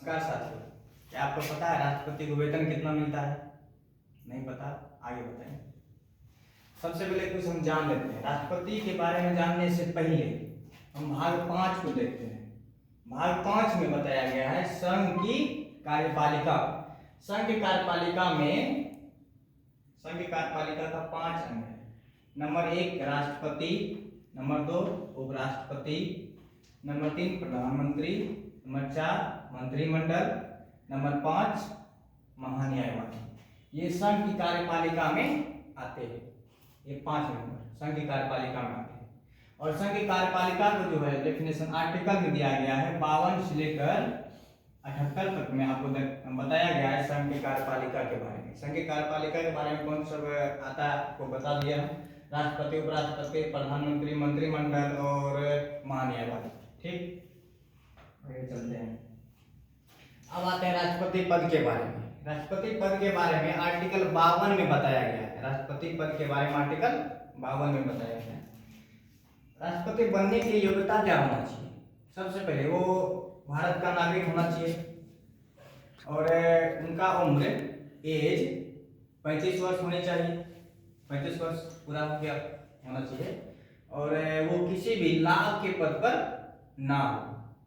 नमस्कार साथियों, क्या आपको पता है राष्ट्रपति को वेतन कितना मिलता है? नहीं पता? आगे बताएं। सबसे पहले कुछ हम जान लेते हैं। राष्ट्रपति के बारे में जानने से पहले हम भाग 5 को देखते हैं। भाग 5 में बताया गया है संघ की कार्यपालिका। संघ की कार्यपालिका का 5 अंग है। नंबर 1 राष्ट्रपति, नंबर 2 उपराष्ट्रपति, नंबर 3 प्रधानमंत्री, नंबर 4 मंत्रिमंडल, नंबर 5 महान्यायवादी। ये संघ की कार्यपालिका में आते हैं। ये 5 नंबर संघ की कार्यपालिका में आते हैं। और संघ की कार्यपालिका को जो है डेफिनेशन आर्टिकल में दिया गया है 52 से लेकर 78 तक में आपको बताया गया है संघ की कार्यपालिका के बारे में। संघ की कार्यपालिका के बारे में कौन सब आता है आपको बता दिया। राष्ट्रपति, उपराष्ट्रपति, प्रधानमंत्री, मंत्रिमंडल और महान्यायवादी। ठीक, आगे चलते हैं। अब आते हैं राष्ट्रपति पद के बारे में। राष्ट्रपति पद के बारे में आर्टिकल 52 में बताया गया है। राष्ट्रपति पद के बारे में आर्टिकल 52 में बताया गया है। राष्ट्रपति बनने की योग्यता क्या होना चाहिए? सबसे पहले वो भारत का नागरिक होना चाहिए और उनका उम्र एज 35 वर्ष होनी चाहिए। 35 वर्ष पूरा हो गया होना चाहिए और वो किसी भी लाभ के पद पर ना हो,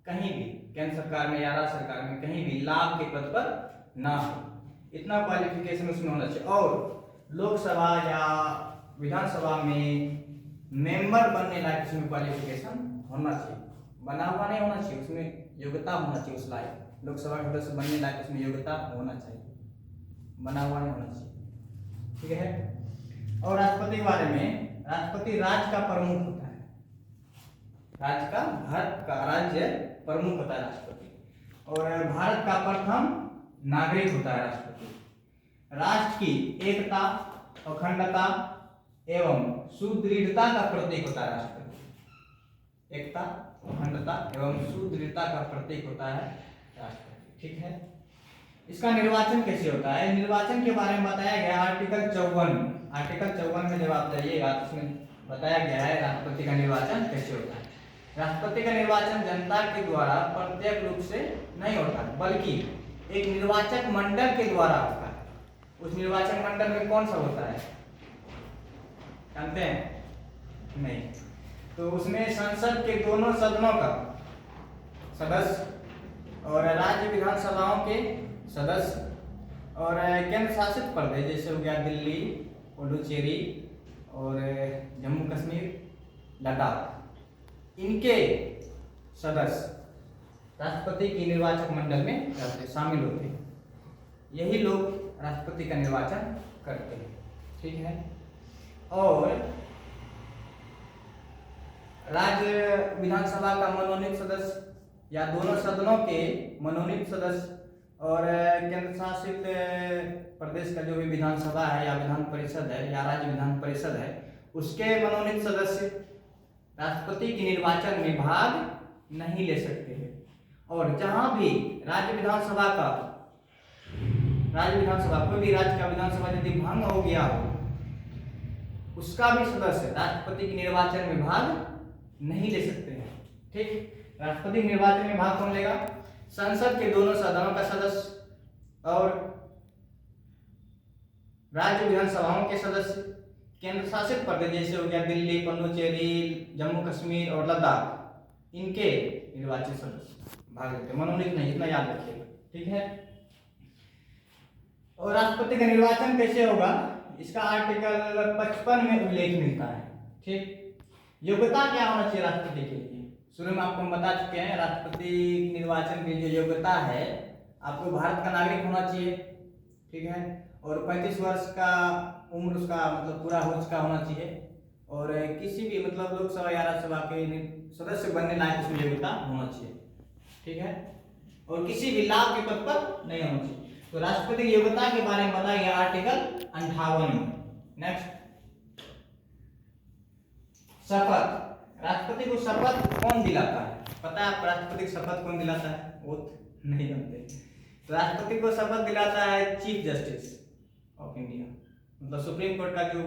कहीं भी केंद्र सरकार में या राज्य सरकार में कहीं भी लाभ के पद पर ना हो, इतना क्वालिफिकेशन उसमें होना चाहिए। और लोकसभा या विधानसभा में मेंबर बनने लायक उसमें क्वालिफिकेशन होना चाहिए। बना हुआ नहीं होना चाहिए, उसमें योग्यता होना चाहिए। उस लायक लोकसभा के सदस्य बनने लायक उसमें योग्यता होना चाहिए, बना हुआ नहीं होना चाहिए। ठीक है। और राष्ट्रपति के बारे में, राष्ट्रपति राज्य का प्रमुख होता है। भारत का राज्य प्रमुख होता है राष्ट्रपति। और भारत का प्रथम नागरिक होता है राष्ट्रपति। राष्ट्र की एकता, अखंडता एवं सुदृढ़ता का प्रतीक होता है राष्ट्रपति। एकता, अखंडता एवं सुदृढ़ता का प्रतीक होता है राष्ट्रपति। ठीक है। इसका निर्वाचन कैसे होता है? निर्वाचन के बारे में बताया गया आर्टिकल 54 में। आर्टिकल 54 में जब आप जाइएगा तो उसमें बताया गया है राष्ट्रपति का निर्वाचन कैसे होता है। राष्ट्रपति का निर्वाचन जनता के द्वारा प्रत्यक्ष रूप से नहीं होता बल्कि एक निर्वाचक मंडल के द्वारा होता है। उस निर्वाचक मंडल में कौन सा होता है जानते हैं? नहीं। तो उसमें संसद के दोनों सदनों का सदस्य और राज्य विधानसभाओं के सदस्य और केंद्र शासित प्रदेश जैसे हो गया दिल्ली, पुडुचेरी और जम्मू कश्मीर, लद्दाख, इनके सदस्य राष्ट्रपति की निर्वाचक मंडल में शामिल होते हैं। यही लोग राष्ट्रपति का निर्वाचन करते हैं। ठीक है। और राज्य विधानसभा का मनोनीत सदस्य या दोनों सदनों के मनोनीत सदस्य और केंद्र शासित प्रदेश का जो भी विधानसभा है या विधान परिषद है या राज्य विधान परिषद है उसके मनोनीत सदस्य राष्ट्रपति के निर्वाचन में भाग नहीं ले सकते हैं। और जहां भी राज्य विधानसभा कोई भी राज्य का विधानसभा यदि भंग हो गया हो उसका भी सदस्य राष्ट्रपति के निर्वाचन में भाग नहीं ले सकते हैं। ठीक। राष्ट्रपति के निर्वाचन में भाग कौन लेगा? संसद के दोनों सदनों का सदस्य और राज्य विधानसभाओं के सदस्य, केंद्र शासित प्रदेश जैसे हो गया दिल्ली, पुडुचेरी, जम्मू कश्मीर और लद्दाख, इनके निर्वाचित सदस्य भाग लेते हैं। मनोनीत नहीं, इतना याद रखिएगा। ठीक है। और राष्ट्रपति का निर्वाचन कैसे होगा इसका आर्टिकल 55 में उल्लेख मिलता है। ठीक। योग्यता क्या होना चाहिए राष्ट्रपति के लिए? शुरू में आपको हम बता चुके हैं राष्ट्रपति निर्वाचन की जो योग्यता है आपको भारत का नागरिक होना चाहिए। ठीक है। और 35 वर्ष का उम्र उसका मतलब पूरा हो चुका होना चाहिए और किसी भी मतलब लोकसभा या राज्यसभा के सदस्य बनने लायक उसमें योग्यता होना चाहिए। ठीक है। और किसी भी लाभ के पद पर नहीं होना चाहिए। तो राष्ट्रपति की योग्यता के बारे में बताया गया आर्टिकल 58 में। नेक्स्ट, शपथ। राष्ट्रपति को शपथ कौन दिलाता है? पता है आप राष्ट्रपति को शपथ कौन दिलाता है? ओथ नहीं जानते। तो राष्ट्रपति को शपथ दिलाता है चीफ जस्टिस ऑफ इंडिया, मतलब सुप्रीम कोर्ट का जो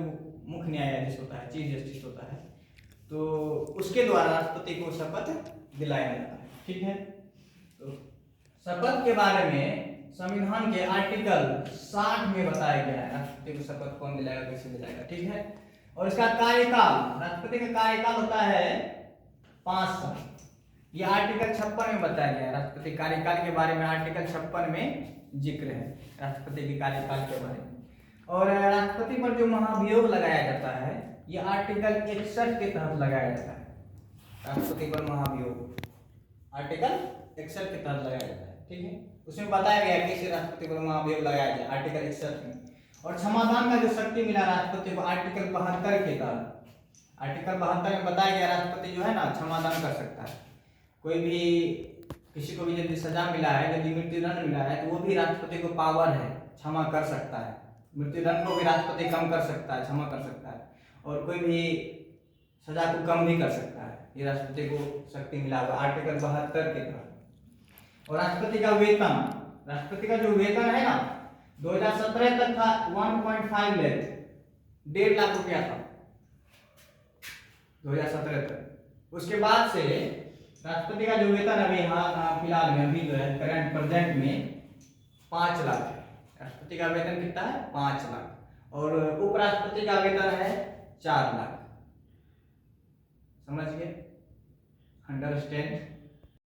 मुख्य न्यायाधीश होता है, चीफ जस्टिस होता है, तो उसके द्वारा राष्ट्रपति को शपथ दिलाया जाता है। ठीक है। तो शपथ के बारे में संविधान के आर्टिकल 60 में बताया गया है राष्ट्रपति को शपथ कौन दिलाएगा, कैसे दिलाएगा, ठीक है। और इसका कार्यकाल, राष्ट्रपति का कार्यकाल होता है 5 साल। ये आर्टिकल 56 में बताया गया है राष्ट्रपति कार्यकाल के बारे में। आर्टिकल 56 में जिक्र है राष्ट्रपति के कार्यकाल के बारे में। और राष्ट्रपति पर जो महाभियोग लगाया जाता है ये आर्टिकल 61 के तहत लगाया जाता है। राष्ट्रपति पर महाभियोग आर्टिकल 61 के तहत लगाया जाता है, ठीक है। उसमें बताया गया कैसे राष्ट्रपति पर महाभियोग लगाया जाए आर्टिकल 61 में। और क्षमादान का जो शक्ति मिला राष्ट्रपति को आर्टिकल 72 के तहत, आर्टिकल 72 में बताया गया राष्ट्रपति जो है ना क्षमादान कर सकता है। कोई भी किसी को भी यदि सजा मिला है, यदि मृत्युदंड मिला है, तो वो भी राष्ट्रपति को पावर है, क्षमा कर सकता है। मृत्युदंड को भी राष्ट्रपति कम कर सकता है, क्षमा कर सकता है। और कोई भी सजा को कम भी कर सकता है, ये राष्ट्रपति को शक्ति मिला हुआ आर्टिकल 72 के तहत। और राष्ट्रपति का वेतन, राष्ट्रपति का जो वेतन है ना 2017 तक था 1.5 लाख, 1.5 लाख रुपया था 2017 तक। उसके बाद से राष्ट्रपति का जो वेतन अभी फिलहाल में अभी जो है करंट प्रेजेंट में 5 लाख है। राष्ट्रपति का वेतन कितना है 5 लाख। और उपराष्ट्रपति का वेतन है 4 लाख। समझ गए, अंडरस्टैंड।